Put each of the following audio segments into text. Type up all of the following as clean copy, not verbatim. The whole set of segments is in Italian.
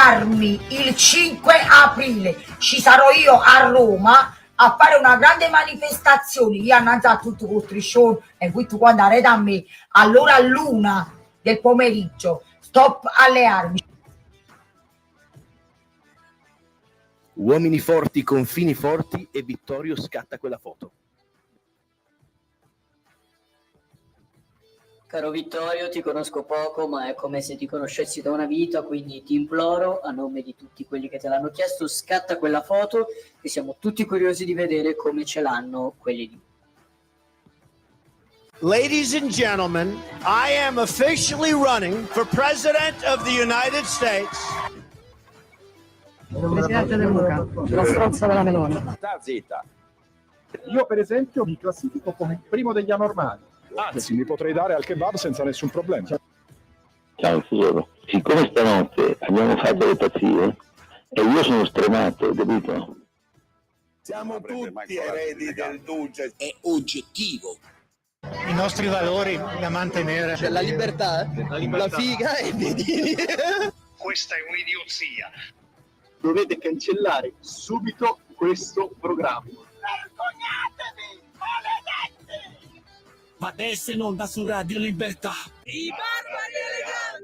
Armi il 5 aprile. Ci sarò io a Roma a fare una grande manifestazione. Io annuncio a tutto il striscione e qui tu quando andare da me all'ora l'1 del pomeriggio. Stop alle armi. Uomini forti, confini forti, e Vittorio scatta quella foto. Caro Vittorio, ti conosco poco, ma è come se ti conoscessi da una vita, quindi ti imploro, a nome di tutti quelli che te l'hanno chiesto, scatta quella foto, che siamo tutti curiosi di vedere come ce l'hanno quelli lì. Ladies and gentlemen, I am officially running for President of the United States. Presidente del Luca, la stronza della Meloni. Sta zitta. Io per esempio mi classifico come il primo degli anormali. Anzi, mi potrei dare al kebab senza nessun problema. Ciao tesoro, siccome stanotte abbiamo fatto le pazzie e io sono stremato, capito? Siamo tutti eredi del Duce. È oggettivo. I nostri valori da mantenere. C'è la libertà, la figa e vedi. Questa è un'idiozia. Dovete cancellare subito questo programma. Vergognatevi, maledetti! Ma adesso non da su Radio Libertà. I barbari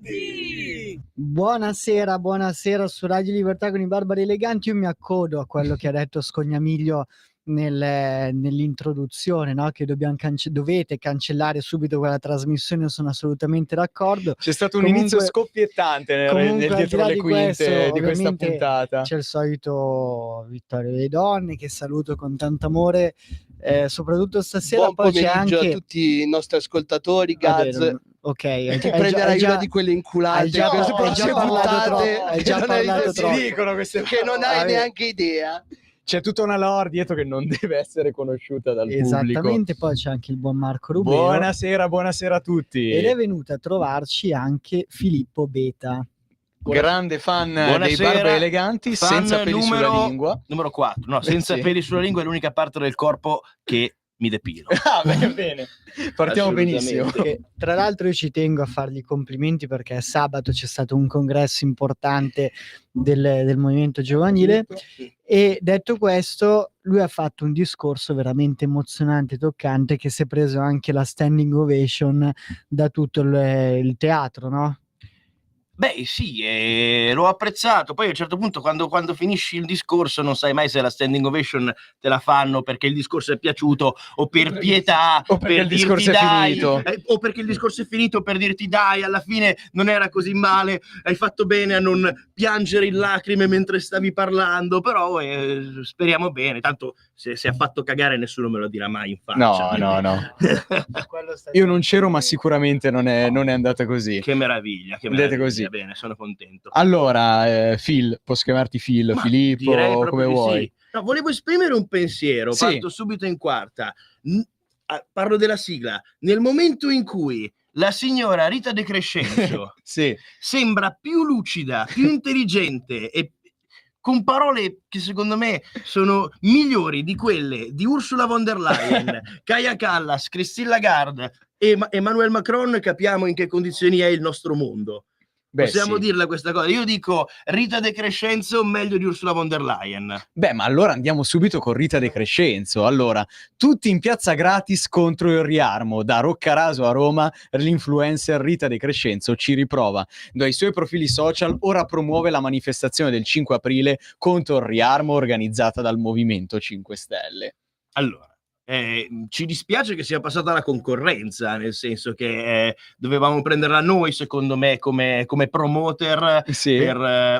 eleganti! Buonasera su Radio Libertà con i Barbari Eleganti. Io mi accodo a quello che ha detto Scognamiglio nell'introduzione, no? Che dovete cancellare subito quella trasmissione. Sono assolutamente d'accordo. C'è stato un inizio scoppiettante nel dietro le quinte di questa puntata. C'è il solito Vittorio delle Donne, che saluto con tanto amore, soprattutto stasera. Buon poi c'è pomeriggio anche a tutti i nostri ascoltatori, Gaz. Ok, ti prenderai una di quelle inculate. Hai già parlato troppo. Si dicono queste che non hai neanche idea. C'è tutta una lore dietro che non deve essere conosciuta dal pubblico. Esattamente, poi c'è anche il buon Marco Rubeo. Buonasera a tutti. Ed è venuto a trovarci anche Filippo Beta. Grande fan dei Barbari Eleganti, senza peli sulla lingua. Numero 4, no, senza peli sulla lingua è l'unica parte del corpo che mi depilo. Bene. Partiamo benissimo. Tra l'altro io ci tengo a fargli complimenti perché sabato c'è stato un congresso importante del movimento giovanile e detto questo lui ha fatto un discorso veramente emozionante e toccante, che si è preso anche la standing ovation da tutto il teatro, no? Beh sì, l'ho apprezzato. Poi a un certo punto quando finisci il discorso non sai mai se la standing ovation te la fanno perché il discorso è piaciuto o per pietà o perché il discorso è finito o perché il discorso è finito per dirti dai, alla fine non era così male, hai fatto bene a non piangere in lacrime mentre stavi parlando, però speriamo bene, tanto se ha fatto cagare nessuno me lo dirà mai in faccia. No. Io non c'ero, ma sicuramente non è andata così. Che meraviglia, così. Bene, sono contento. Allora, Phil, posso chiamarti Phil, Filippo, come vuoi? Sì. No, volevo esprimere un pensiero, parto subito in quarta. Parlo della sigla. Nel momento in cui la signora Rita De Crescenzo sembra più lucida, più intelligente e con parole che secondo me sono migliori di quelle di Ursula von der Leyen, Kaja Kallas, Christine Lagarde e Emmanuel Macron, capiamo in che condizioni è il nostro mondo. Possiamo dirla questa cosa? Io dico Rita De Crescenzo meglio di Ursula von der Leyen. Beh, ma allora andiamo subito con Rita De Crescenzo. Allora, tutti in piazza gratis contro il riarmo. Da Roccaraso a Roma, l'influencer Rita De Crescenzo ci riprova. Dai suoi profili social ora promuove la manifestazione del 5 aprile contro il riarmo organizzata dal Movimento 5 Stelle. Allora, ci dispiace che sia passata la concorrenza, nel senso che dovevamo prenderla noi, secondo me, come promoter,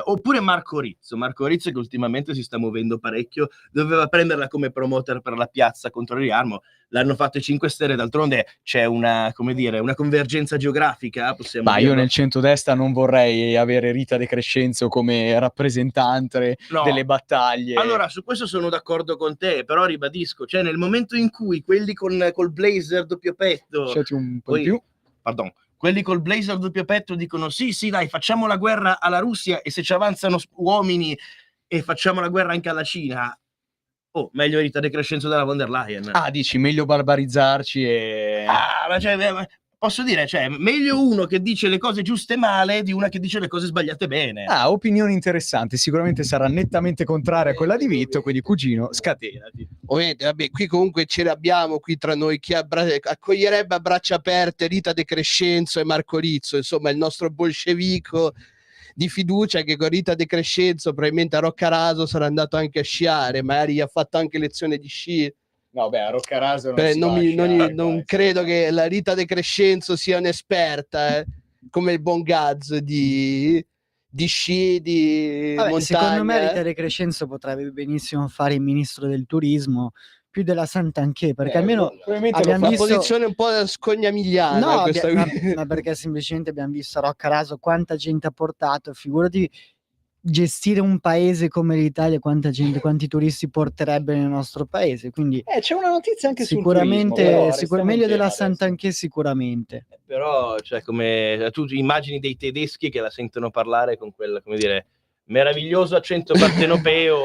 oppure Marco Rizzo che ultimamente si sta muovendo parecchio, doveva prenderla come promoter per la piazza contro il riarmo. L'hanno fatto i 5 Stelle, d'altronde c'è una convergenza geografica, possiamo dirlo. Io nel centrodestra non vorrei avere Rita De Crescenzo come rappresentante delle battaglie. Allora, su questo sono d'accordo con te, però ribadisco, cioè nel momento in cui quelli col blazer doppio petto, quelli col blazer doppio petto dicono sì dai, facciamo la guerra alla Russia e se ci avanzano uomini e facciamo la guerra anche alla Cina, meglio Rita De Crescenzo della von der Leyen. Dici meglio barbarizzarci e... posso dire, cioè, meglio uno che dice le cose giuste male di una che dice le cose sbagliate bene. Ah, opinioni interessanti, sicuramente sarà nettamente contraria a quella di Vitto, quindi cugino, scatenati. Ovviamente, vabbè, qui comunque ce l'abbiamo qui tra noi chi accoglierebbe a braccia aperte Rita De Crescenzo e Marco Rizzo, insomma il nostro bolscevico di fiducia, che con Rita De Crescenzo probabilmente a Roccaraso sarà andato anche a sciare, magari gli ha fatto anche lezione di sci. No, beh, a Roccaraso non credo che la Rita De Crescenzo sia un'esperta come il buon Gaz di sci, di montagna. Secondo me Rita De Crescenzo potrebbe benissimo fare il ministro del turismo più della Santanchè, perché almeno abbiamo visto... una posizione un po' scognamigliana. No, ma perché semplicemente abbiamo visto a Roccaraso quanta gente ha portato, figurati gestire un paese come l'Italia, quanta gente, quanti turisti porterebbe nel nostro paese, quindi c'è una notizia anche sicuramente, sul turismo, sicuramente meglio della Santanchè sicuramente. Però, cioè, come tu immagini dei tedeschi che la sentono parlare con quel, come dire, meraviglioso accento partenopeo,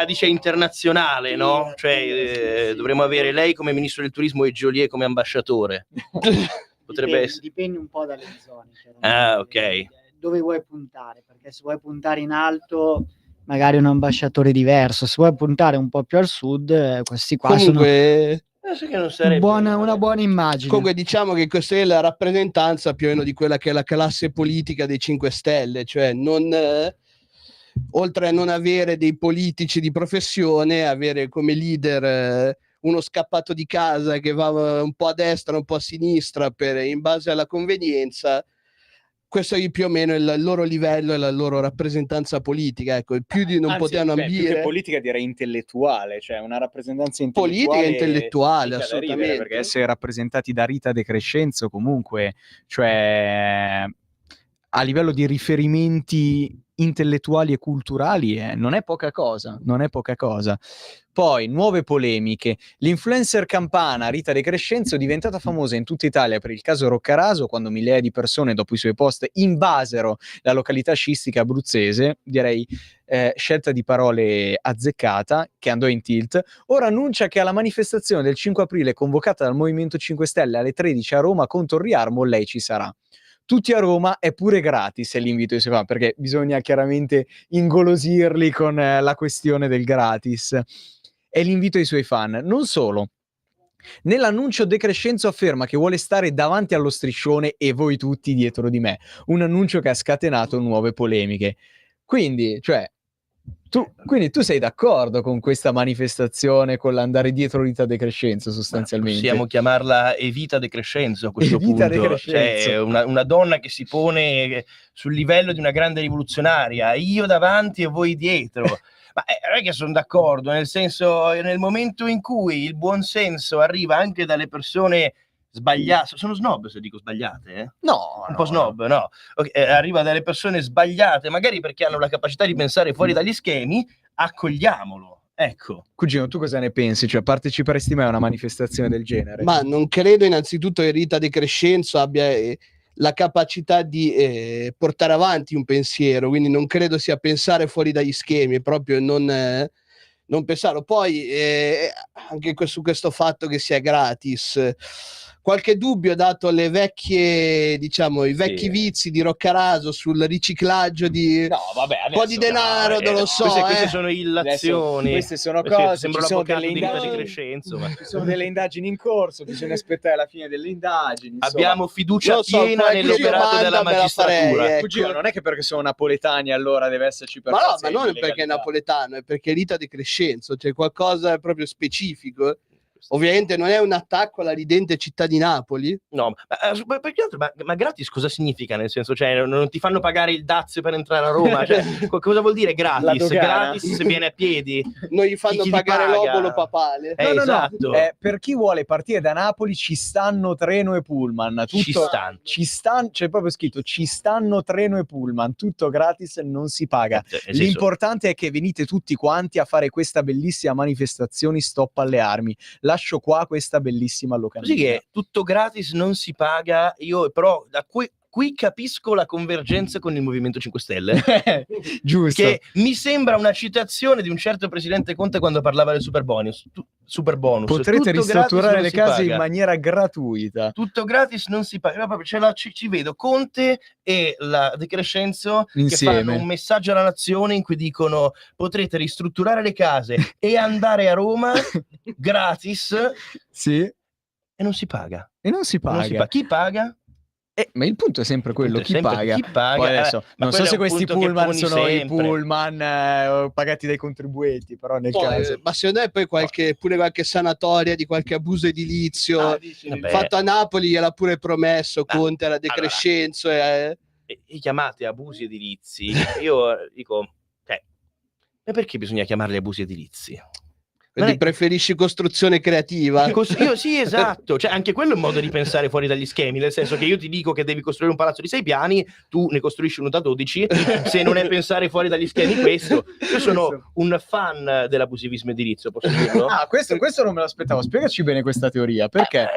dice internazionale, no? Cioè, dovremmo avere lei come ministro del turismo e Joliet come ambasciatore. Potrebbe essere. Dipende un po' dalle zone. Ah, ok. Dove vuoi puntare, perché se vuoi puntare in alto magari un ambasciatore diverso, se vuoi puntare un po' più al sud questi qua comunque sono una buona immagine. Comunque diciamo che questa è la rappresentanza più o meno di quella che è la classe politica dei 5 Stelle, cioè non oltre a non avere dei politici di professione, avere come leader uno scappato di casa che va un po' a destra un po' a sinistra in base alla convenienza. Questo è più o meno il loro livello e la loro rappresentanza politica, ecco, più di non potevano ambire. Più che politica direi intellettuale, cioè una rappresentanza intellettuale. Politica e intellettuale, assolutamente. Ridere, perché essere rappresentati da Rita De Crescenzo comunque, cioè a livello di riferimenti intellettuali e culturali non è poca cosa, non è poca cosa. Poi, nuove polemiche. L'influencer campana Rita De Crescenzo è diventata famosa in tutta Italia per il caso Roccaraso, quando migliaia di persone dopo i suoi post invasero la località sciistica abruzzese, direi scelta di parole azzeccata, che andò in tilt. Ora annuncia che alla manifestazione del 5 aprile convocata dal Movimento 5 Stelle alle 13 a Roma contro Riarmo, lei ci sarà. Tutti a Roma, è pure gratis l'invito ai suoi fan, perché bisogna chiaramente ingolosirli con la questione del gratis. È l'invito ai suoi fan. Non solo. Nell'annuncio De Crescenzo afferma che vuole stare davanti allo striscione e voi tutti dietro di me. Un annuncio che ha scatenato nuove polemiche. Quindi, cioè, tu sei d'accordo con questa manifestazione, con l'andare dietro Rita De Crescenzo sostanzialmente? Possiamo chiamarla Evita De Crescenzo a questo punto. Cioè, una donna che si pone sul livello di una grande rivoluzionaria, io davanti e voi dietro. Ma non è che sono d'accordo, nel senso, nel momento in cui il buonsenso arriva anche dalle persone sbagliate, sono snob se dico sbagliate? No, un po' snob, no. Okay, arriva dalle persone sbagliate, magari perché hanno la capacità di pensare fuori dagli schemi, accogliamolo. Ecco. Cugino, tu cosa ne pensi? Cioè, parteciperesti mai a una manifestazione del genere? Ma non credo innanzitutto che Rita De Crescenzo abbia la capacità di portare avanti un pensiero, quindi non credo sia pensare fuori dagli schemi, proprio non pensarlo. Poi anche su questo fatto che sia gratis, qualche dubbio dato le vecchie, diciamo, i vecchi vizi di Roccaraso sul riciclaggio di un po' di denaro, non lo so. Queste sono illazioni. Queste sono cose, sembra ci sono l'avvocato delle di Rita De indagini, Crescenzo. ci sono delle indagini in corso, bisogna aspettare la fine delle indagini. Abbiamo fiducia piena nell'operato della magistratura. Cugino, non è che perché sono napoletani allora deve esserci per ma non perché è napoletano, è perché Rita De Crescenzo, c'è qualcosa proprio specifico. Ovviamente non è un attacco alla ridente città di Napoli. No, ma gratis cosa significa? Nel senso, cioè, non ti fanno pagare il dazio per entrare a Roma? Cioè, cosa vuol dire gratis? Gratis se viene a piedi? Non gli fanno pagare l'obolo papale. Esatto. Per chi vuole partire da Napoli ci stanno treno e pullman. C'è proprio scritto ci stanno treno e pullman, tutto gratis, non si paga. L'importante è che venite tutti quanti a fare questa bellissima manifestazione Stop alle armi. Lascio qua questa bellissima locandina. Così che tutto gratis, non si paga. Io però qui capisco la convergenza con il Movimento 5 Stelle. Giusto. Che mi sembra una citazione di un certo presidente Conte quando parlava del super bonus. Potrete ristrutturare le case in maniera gratuita. Tutto gratis, non si paga. Proprio ci vedo Conte e la De Crescenzo insieme, che fanno un messaggio alla nazione in cui dicono: potrete ristrutturare le case e andare a Roma gratis. Sì. E non si paga. Chi paga? Ma il punto è sempre quello, chi paga. Poi adesso, non so se questi pullman sono i pullman pagati dai contribuenti, però nel caso... Ma secondo me poi pure qualche sanatoria di qualche abuso edilizio fatto a Napoli gliel'ha pure promesso Conte alla De Crescenzo. I chiamate abusi edilizi, io dico, ma perché bisogna chiamarli abusi edilizi? Quindi preferisci costruzione creativa? Io sì, esatto, cioè anche quello è un modo di pensare fuori dagli schemi, nel senso che io ti dico che devi costruire un palazzo di 6 piani, tu ne costruisci uno da 12, se non è pensare fuori dagli schemi questo. Io sono un fan dell'abusivismo edilizio, posso dirlo? Questo non me l'aspettavo, spiegaci bene questa teoria, perché?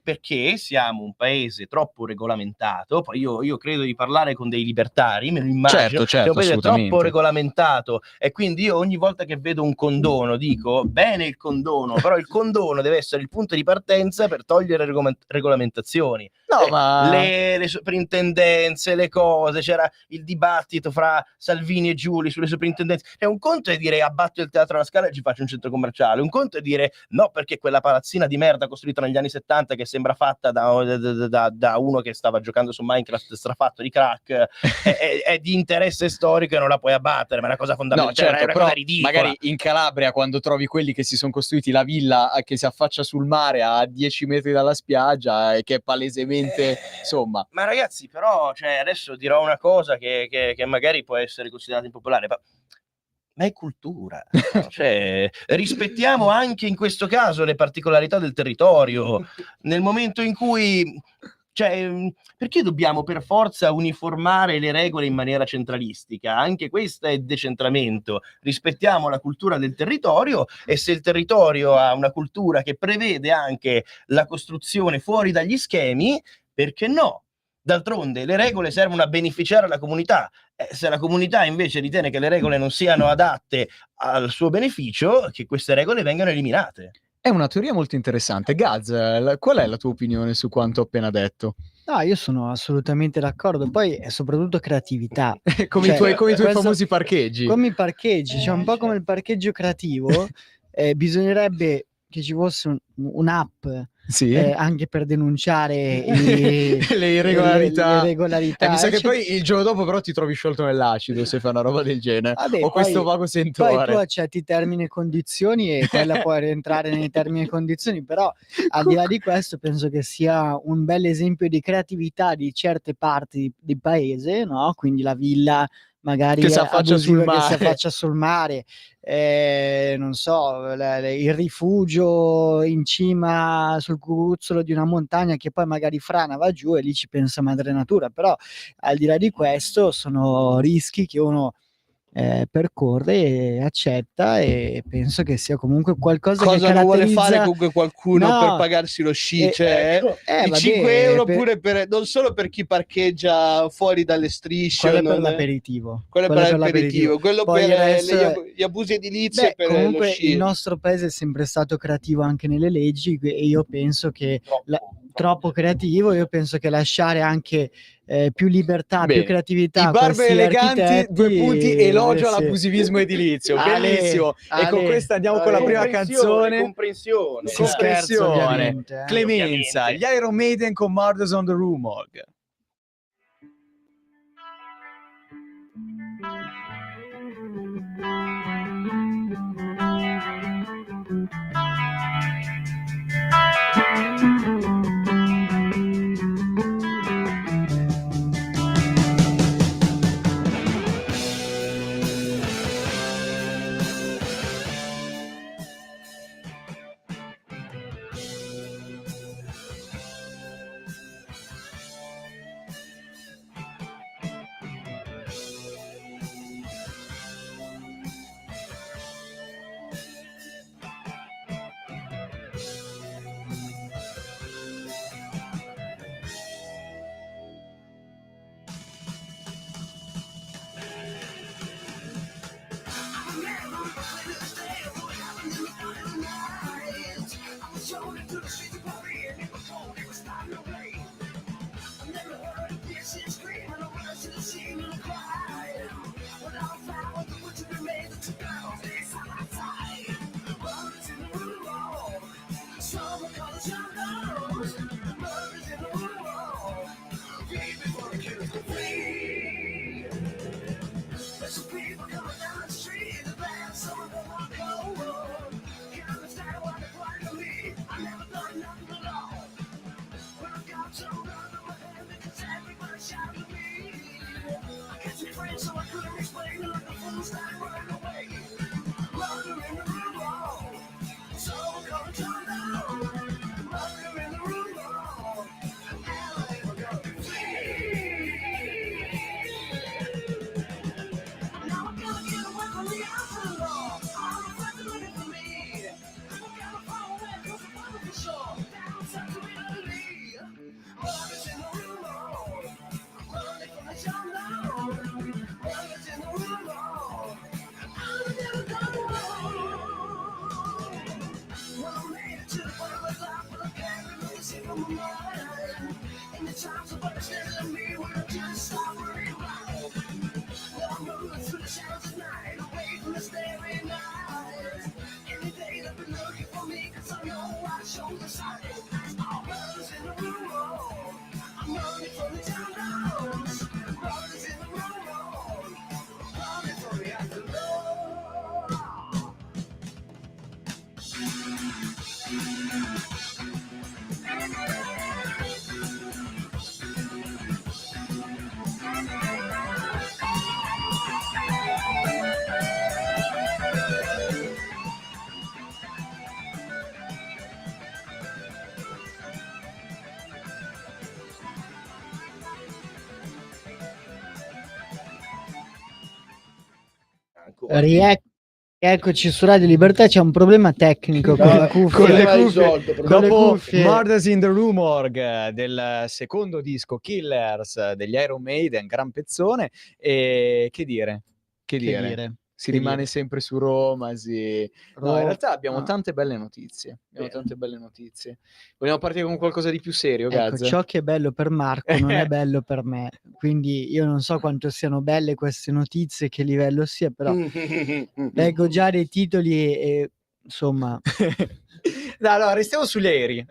Perché siamo un paese troppo regolamentato, poi io credo di parlare con dei libertari, me lo immagino, certo, un paese troppo regolamentato, e quindi io ogni volta che vedo un condono dico, bene il condono, però il condono deve essere il punto di partenza per togliere regolamentazioni. Le soprintendenze, le cose, c'era il dibattito fra Salvini e Giuli sulle soprintendenze, un conto è dire abbatto il Teatro alla Scala e ci faccio un centro commerciale, un conto è dire no perché quella palazzina di merda costruita negli anni 70 che sembra fatta da uno che stava giocando su Minecraft strafatto di crack è di interesse storico e non la puoi abbattere, ma è una cosa fondamentale, è una cosa ridicola. Magari in Calabria quando trovi quelli che si sono costruiti la villa che si affaccia sul mare a 10 metri dalla spiaggia e che è palesemente insomma. Ma ragazzi, però adesso dirò una cosa che magari può essere considerata impopolare, ma è cultura, rispettiamo anche in questo caso le particolarità del territorio, nel momento in cui perché dobbiamo per forza uniformare le regole in maniera centralistica? Anche questo è decentramento. Rispettiamo la cultura del territorio, e se il territorio ha una cultura che prevede anche la costruzione fuori dagli schemi, perché no? D'altronde le regole servono a beneficiare la comunità. Se la comunità invece ritiene che le regole non siano adatte al suo beneficio, che queste regole vengano eliminate. È una teoria molto interessante. Gaz, qual è la tua opinione su quanto ho appena detto? No, io sono assolutamente d'accordo. Poi è soprattutto creatività. come i tuoi famosi parcheggi. Come i parcheggi, un po' come il parcheggio creativo. Bisognerebbe che ci fosse un'app anche per denunciare le irregolarità. Mi sa che cioè, poi il giorno dopo però ti trovi sciolto nell'acido se fai una roba del genere. Ho questo vago sentore. Poi tu accetti termini e condizioni e quella può rientrare nei termini e condizioni, però al di là di questo penso che sia un bel esempio di creatività di certe parti di paese, no? Quindi la villa magari che si affaccia sul mare, non so, il rifugio in cima sul curuzzolo di una montagna che poi magari frana, va giù e lì ci pensa madre natura. Però al di là di questo sono rischi che uno percorre e accetta, e penso che sia comunque qualcosa che non vuole fare comunque qualcuno per pagarsi lo sci, i 5 euro pure non solo per chi parcheggia fuori dalle strisce, quello per l'aperitivo, quello per gli abusi edilizi. Comunque il nostro paese è sempre stato creativo anche nelle leggi, e io penso che troppo creativo, io penso che lasciare anche più libertà, più creatività. I Barberi Eleganti, 2 punti, elogio all'abusivismo edilizio. Bellissimo. E con questa andiamo con la prima canzone. Comprensione. Clemenza, gli Iron Maiden con Murders on the Rue Morgue. Eccoci su Radio Libertà, c'è un problema tecnico con le cuffie. Dopo Murders in the Rue Morgue del secondo disco Killers degli Iron Maiden, gran pezzone, e che dire? Si rimane sempre su Roma, No, in realtà abbiamo tante belle notizie. Vogliamo partire con qualcosa di più serio, Gaz? Ciò che è bello per Marco non è bello per me, quindi io non so quanto siano belle queste notizie, che livello sia, però leggo già dei titoli e insomma... No, restiamo sugli aerei.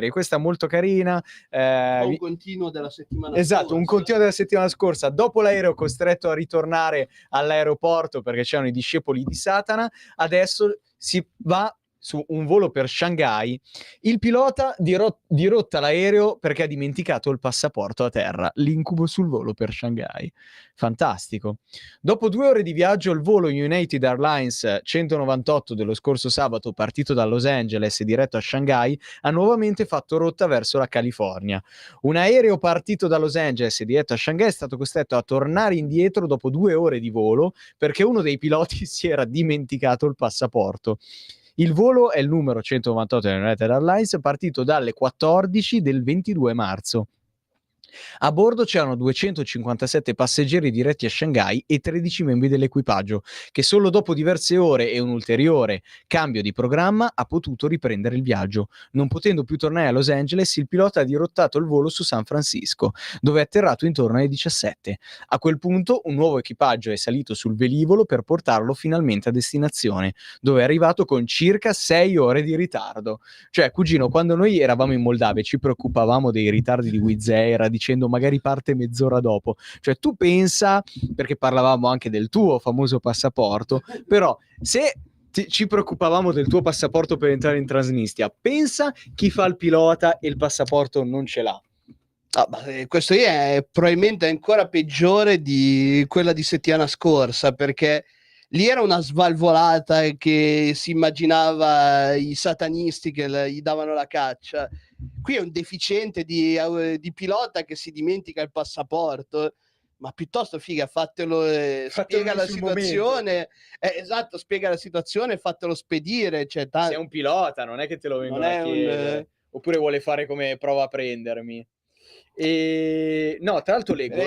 Questa è molto carina. Un continuo della settimana scorsa. Esatto, un continuo della settimana scorsa. Dopo l'aereo costretto a ritornare all'aeroporto perché c'erano i discepoli di Satana, adesso si va su un volo per Shanghai. Il pilota dirotta l'aereo perché ha dimenticato il passaporto a terra. L'incubo sul volo per Shanghai. Fantastico. Dopo 2 ore di viaggio, il volo United Airlines 198 dello scorso sabato, partito da Los Angeles e diretto a Shanghai, ha nuovamente fatto rotta verso la California. Un aereo partito da Los Angeles e diretto a Shanghai è stato costretto a tornare indietro dopo 2 ore di volo perché uno dei piloti si era dimenticato il passaporto. Il volo è il numero 198 dell'United Airlines, partito dalle 14 del 22 marzo. A bordo c'erano 257 passeggeri diretti a Shanghai e 13 membri dell'equipaggio, che solo dopo diverse ore e un ulteriore cambio di programma ha potuto riprendere il viaggio. Non potendo più tornare a Los Angeles, il pilota ha dirottato il volo su San Francisco, dove è atterrato intorno alle 17. A quel punto un nuovo equipaggio è salito sul velivolo per portarlo finalmente a destinazione, dove è arrivato con circa 6 ore di ritardo. Cioè, cugino, quando noi eravamo in Moldavia ci preoccupavamo dei ritardi di Wizz Air, dicendo magari parte mezz'ora dopo. Cioè, tu pensa, perché parlavamo anche del tuo famoso passaporto, però se ci preoccupavamo del tuo passaporto per entrare in Transnistria, pensa chi fa il pilota e il passaporto non ce l'ha. Questo è probabilmente ancora peggiore di quella di settimana scorsa, perché lì era una svalvolata che si immaginava i satanisti che gli davano la caccia. Qui è un deficiente di pilota che si dimentica il passaporto, ma piuttosto figa, spiega la situazione, esatto, spiega la situazione e fatelo spedire. Cioè, sei un pilota, non è che te lo vengono a chiedere. Oppure vuole fare come prova a prendermi. E no, tra l'altro leggo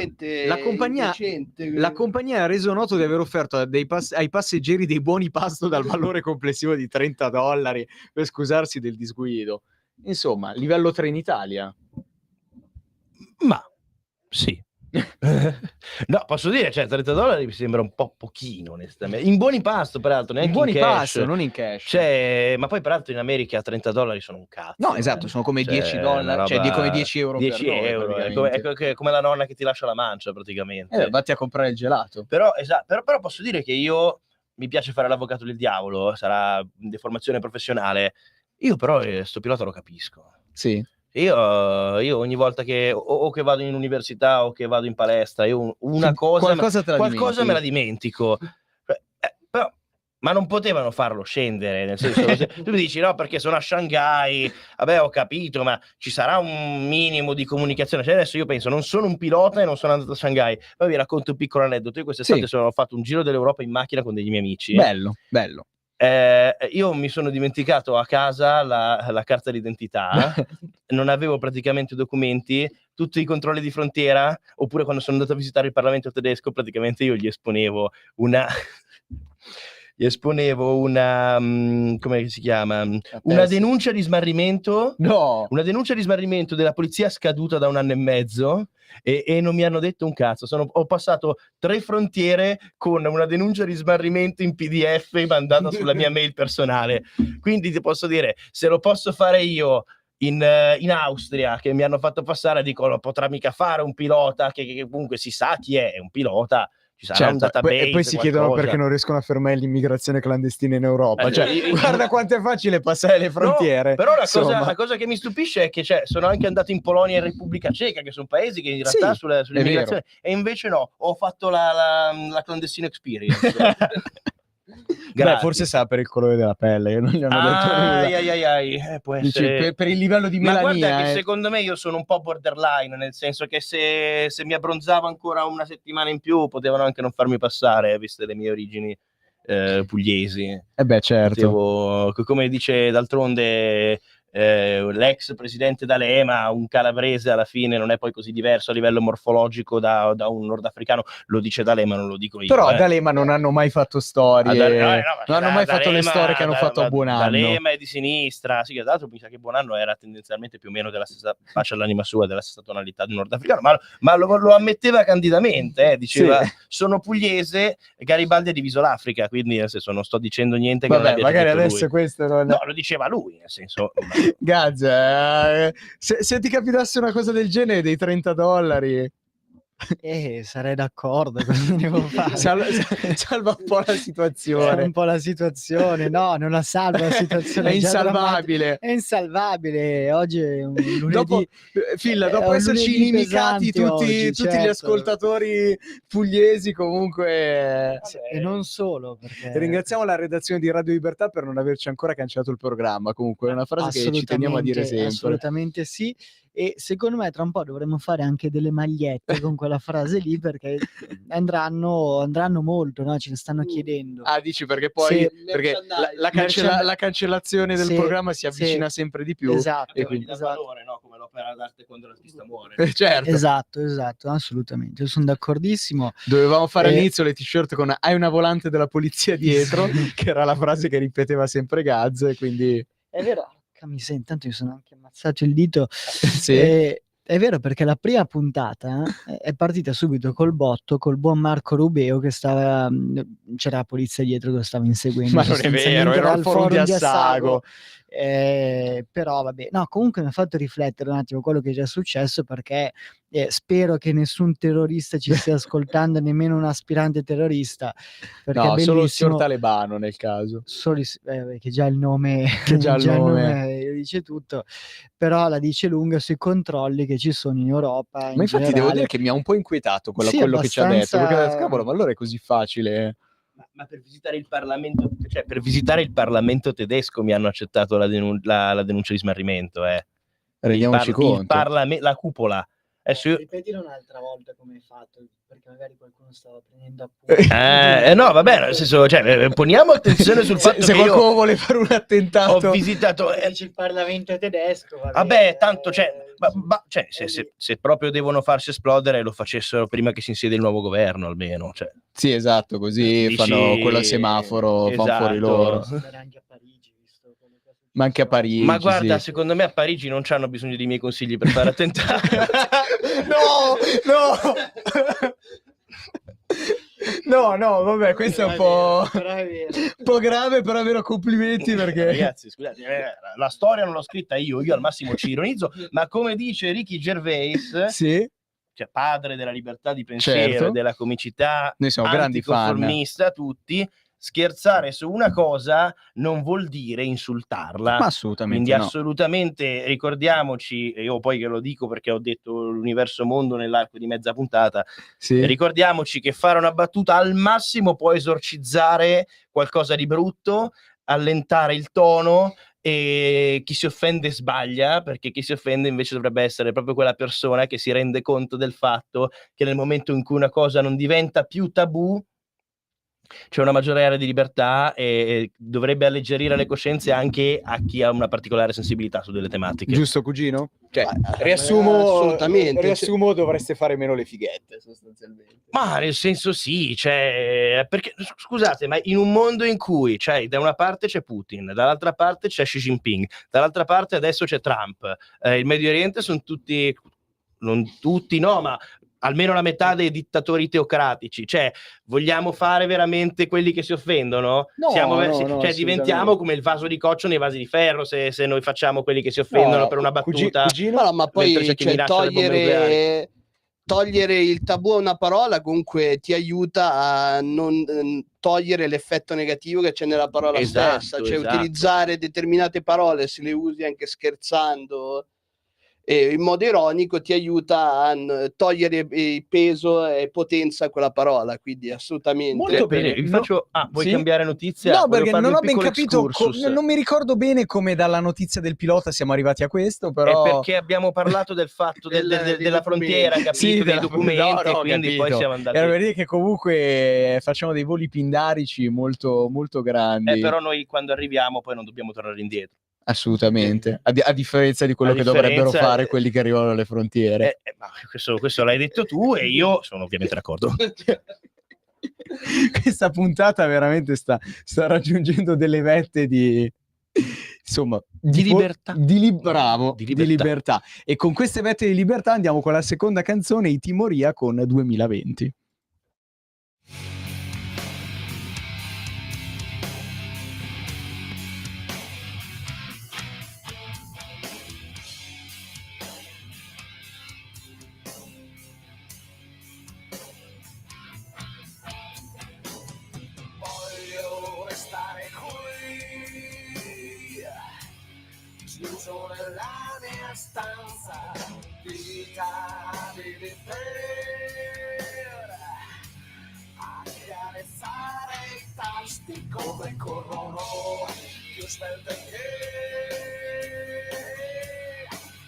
la compagnia ha reso noto di aver offerto ai passeggeri dei buoni pasto dal valore complessivo di $30 per scusarsi del disguido. Insomma, livello Trenitalia. Ma sì. No, posso dire, cioè $30 mi sembra un po' pochino, onestamente. In buoni pasto, peraltro, neanche in buoni in cash. pasto, non in cash. Cioè, ma poi peraltro in America $30 sono un cazzo. No, esatto, sono come $10, roba... cioè come 10 euro 10 per euro, è come la nonna che ti lascia la mancia, praticamente. Vatti a comprare il gelato. Però, esatto, però posso dire che io mi piace fare l'avvocato del diavolo, sarà deformazione professionale. Io però sto pilota lo capisco. Sì. Io ogni volta che o che vado in università o che vado in palestra, io una cosa qualcosa me la dimentico. ma non potevano farlo scendere, nel senso, tu mi dici no perché sono a Shanghai, vabbè ho capito, ma ci sarà un minimo di comunicazione, cioè adesso io penso non sono un pilota e non sono andato a Shanghai, poi vi racconto un piccolo aneddoto. Io quest'estate ho fatto un giro dell'Europa in macchina con degli miei amici. Bello. Io mi sono dimenticato a casa la carta d'identità, non avevo praticamente documenti, tutti i controlli di frontiera, oppure quando sono andato a visitare il Parlamento tedesco praticamente io gli esponevo una come si chiama? Una denuncia di smarrimento. No. Una denuncia di smarrimento della polizia scaduta da 1 anno e mezzo e non mi hanno detto un cazzo. Ho passato 3 frontiere con una denuncia di smarrimento in PDF mandata sulla mia mail personale. Quindi ti posso dire, se lo posso fare io in Austria, che mi hanno fatto passare, dico lo potrà mica fare un pilota che comunque si sa chi è un pilota. Ci sarà un database, e poi si chiedono perché non riescono a fermare l'immigrazione clandestina in Europa. Guarda quanto è facile passare le frontiere. No, però la cosa che mi stupisce è che sono anche andato in Polonia e in Repubblica Ceca, che sono paesi che in realtà sull'immigrazione, e invece no, ho fatto la clandestino experience. Beh, forse sa per il colore della pelle, che non gli hanno detto nulla. Può essere... per il livello di melania. Ma guarda che secondo me io sono un po' borderline, nel senso che se mi abbronzavo ancora una settimana in più potevano anche non farmi passare, viste le mie origini pugliesi. Beh, certo. Come dice d'altronde l'ex presidente D'Alema, un calabrese alla fine non è poi così diverso a livello morfologico da un nordafricano, lo dice D'Alema, non lo dico io. Però D'Alema non hanno mai fatto storie, non hanno mai fatto le storie che hanno fatto a Buonanno. D'Alema è di sinistra, sì, che tra l'altro mi sa che Buonanno era tendenzialmente più o meno della stessa, pace all'anima sua, della stessa tonalità di un nordafricano, ma lo ammetteva candidamente, diceva sono pugliese, Garibaldi ha diviso l'Africa, quindi nel senso non sto dicendo niente che non abbia magari detto adesso lui. Questo non... No, lo diceva lui, nel senso... Gazza, se ti capitasse una cosa del genere dei $30, sarei d'accordo. Cosa devo fare? Salva un po' la situazione. No, non la salva la situazione. È insalvabile. È insalvabile. Oggi è un lunedì. Dopo esserci inimicati tutti gli ascoltatori pugliesi, comunque. E non solo. Perché... Ringraziamo la redazione di Radio Libertà per non averci ancora cancellato il programma. Comunque è una frase che ci teniamo a dire sempre. Assolutamente sì. E secondo me tra un po' dovremmo fare anche delle magliette con quella frase lì, perché andranno molto, no? Ce ne stanno chiedendo. Dici perché poi la cancellazione del programma si avvicina sempre di più. Esatto. E quindi dà valore, no? Come l'opera d'arte quando l'artista muore. Certo. Esatto, assolutamente. Io sono d'accordissimo. Dovevamo fare all'inizio le t-shirt con "hai una volante della polizia dietro", che era la frase che ripeteva sempre Gaz, e quindi... È vero. Intanto mi sono anche ammazzato il dito. Sì. È vero, perché la prima puntata è partita subito col botto, col buon Marco Rubeo che c'era la polizia dietro che lo stava inseguendo. Ma non è vero, era il forum di Assago. Però vabbè, no, comunque mi ha fatto riflettere un attimo quello che è già successo, perché spero che nessun terrorista ci stia ascoltando, nemmeno un aspirante terrorista, perché no, solo il signor Talebano nel caso, che già il nome dice tutto, però la dice lunga sui controlli che ci sono in Europa. Ma infatti devo dire che mi ha un po' inquietato quello che ci ha detto, perché cavolo, ma allora è così facile? Ma per visitare il Parlamento, per visitare il Parlamento tedesco mi hanno accettato la denuncia di smarrimento. Rendiamoci conto. La cupola. Ripetilo un'altra volta come hai fatto, perché magari qualcuno stava prendendo appunto. No, vabbè, nel senso, poniamo attenzione sul fatto se che qualcuno vuole fare un attentato. Ho visitato il Parlamento tedesco. Vabbè, tanto se proprio devono farsi esplodere, lo facessero prima che si insiede il nuovo governo, almeno. Sì, esatto, così fanno quello al semaforo, esatto. Fanno fuori loro. Ma anche a Parigi. Ma guarda, secondo me a Parigi non c'hanno bisogno dei miei consigli per fare attentati. No, vabbè, questo è un po' grave, però è vero, complimenti, perché... Ragazzi, scusate, la storia non l'ho scritta io al massimo ci ironizzo, ma come dice Ricky Gervais, sì, padre della libertà di pensiero, della comicità, noi siamo grandi fan, tutti, scherzare su una cosa non vuol dire insultarla. Ma assolutamente Quindi no. assolutamente ricordiamoci, e io poi che lo dico perché ho detto l'universo mondo nell'arco di mezza puntata, ricordiamoci che fare una battuta al massimo può esorcizzare qualcosa di brutto, allentare il tono, e chi si offende sbaglia, perché chi si offende invece dovrebbe essere proprio quella persona che si rende conto del fatto che nel momento in cui una cosa non diventa più tabù c'è una maggiore area di libertà e dovrebbe alleggerire le coscienze anche a chi ha una particolare sensibilità su delle tematiche. Giusto, cugino? Cioè, assolutamente. riassumo, dovreste fare meno le fighette, sostanzialmente. Ma nel senso sì, cioè, perché scusate, ma in un mondo in cui da una parte c'è Putin, dall'altra parte c'è Xi Jinping, dall'altra parte adesso c'è Trump, il Medio Oriente sono tutti, non tutti no, ma almeno la metà dei dittatori teocratici, cioè vogliamo fare veramente quelli che si offendono? No, diventiamo come il vaso di coccio nei vasi di ferro se noi facciamo quelli che si offendono per una battuta. No, ma poi mentre c'è chi minaccia le bombe nucleari. togliere il tabù a una parola comunque ti aiuta a non togliere l'effetto negativo che c'è nella parola stessa, cioè utilizzare determinate parole, se le usi anche scherzando e in modo ironico, ti aiuta a togliere peso e potenza a quella parola, quindi assolutamente. Molto bene, vi faccio... vuoi cambiare notizia? No, perché non ho ben capito, non mi ricordo bene come dalla notizia del pilota siamo arrivati a questo, però... È perché abbiamo parlato del fatto della frontiera, capito, dei documenti, quindi capito. poi siamo andati... Era per dire che comunque facciamo dei voli pindarici molto, molto grandi. Però noi quando arriviamo poi non dobbiamo tornare indietro. Assolutamente, a differenza di quello che dovrebbero fare quelli che arrivano alle frontiere. Ma questo l'hai detto tu e io sono ovviamente d'accordo. Questa puntata veramente sta raggiungendo delle vette di... Insomma, di libertà. Bravo, di libertà. E con queste vette di libertà andiamo con la seconda canzone, I Timoria con 2020. Chiuso nella mia stanza, vita di per accarezzare i tasti come corrono più svelte che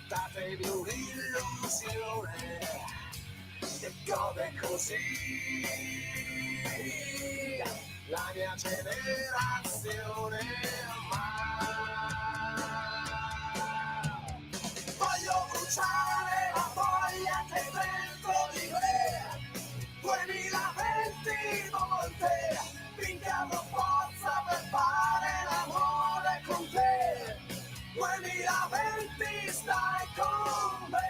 datevi un'illusione che gode così la mia generazione. Voglio bruciare la foglia che dentro di me 2020 volte finché avrò forza per fare l'amore con te 2020 stai con me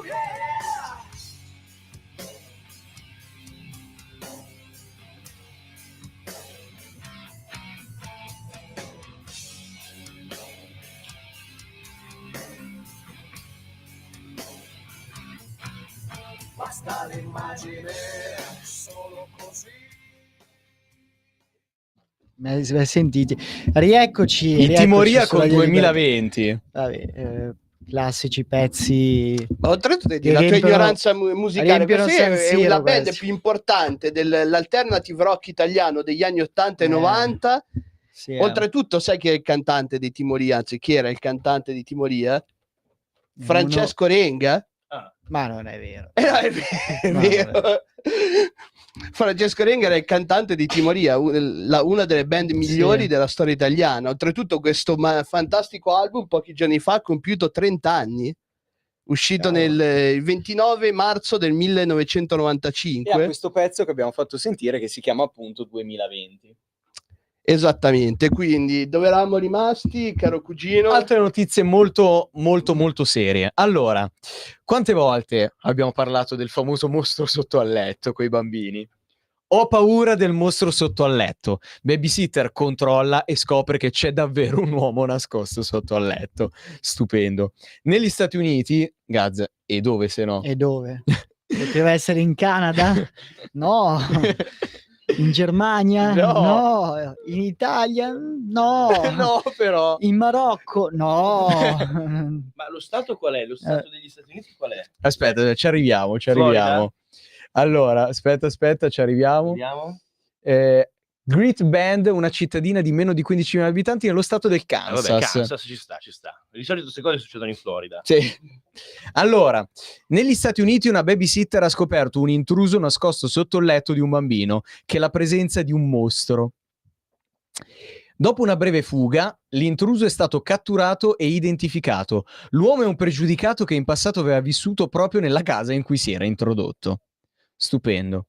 yeah. Basta l'immagine, solo così. Sentiti, rieccoci. I Timoria con 2020. Vabbè, classici pezzi. Ma oltretutto la tua ignoranza musicale, è una band più importante dell'alternative rock italiano degli anni 80 e 90. Sì, oltretutto sai chi è il cantante dei Timoria, anzi chi era il cantante di Timoria? Francesco Renga. Ma non è vero. È vero. Francesco Renga era il cantante di Timoria, una delle band migliori della storia italiana. Oltretutto questo fantastico album pochi giorni fa ha compiuto 30 anni, uscito il 29 marzo del 1995. E ha questo pezzo che abbiamo fatto sentire che si chiama appunto 2020. Esattamente, quindi dove eravamo rimasti, caro cugino? Altre notizie molto molto molto serie. Allora, quante volte abbiamo parlato del famoso mostro sotto al letto coi bambini? Ho paura del mostro sotto al letto. Babysitter controlla e scopre che c'è davvero un uomo nascosto sotto al letto. Stupendo. Negli Stati Uniti, Gaz, e dove se no? E dove? Poteva essere in Canada? No. In Germania? No. In Italia? No. No, però. In Marocco? No. Ma lo stato qual è? Lo stato degli Stati Uniti qual è? Aspetta, ci arriviamo. Allora, aspetta, ci arriviamo. Great Bend, una cittadina di meno di 15.000 abitanti nello stato del Kansas. Vabbè, Kansas ci sta. Di solito queste cose succedono in Florida. Sì. Allora, negli Stati Uniti una babysitter ha scoperto un intruso nascosto sotto il letto di un bambino, che è la presenza di un mostro. Dopo una breve fuga, l'intruso è stato catturato e identificato. L'uomo è un pregiudicato che in passato aveva vissuto proprio nella casa in cui si era introdotto. Stupendo.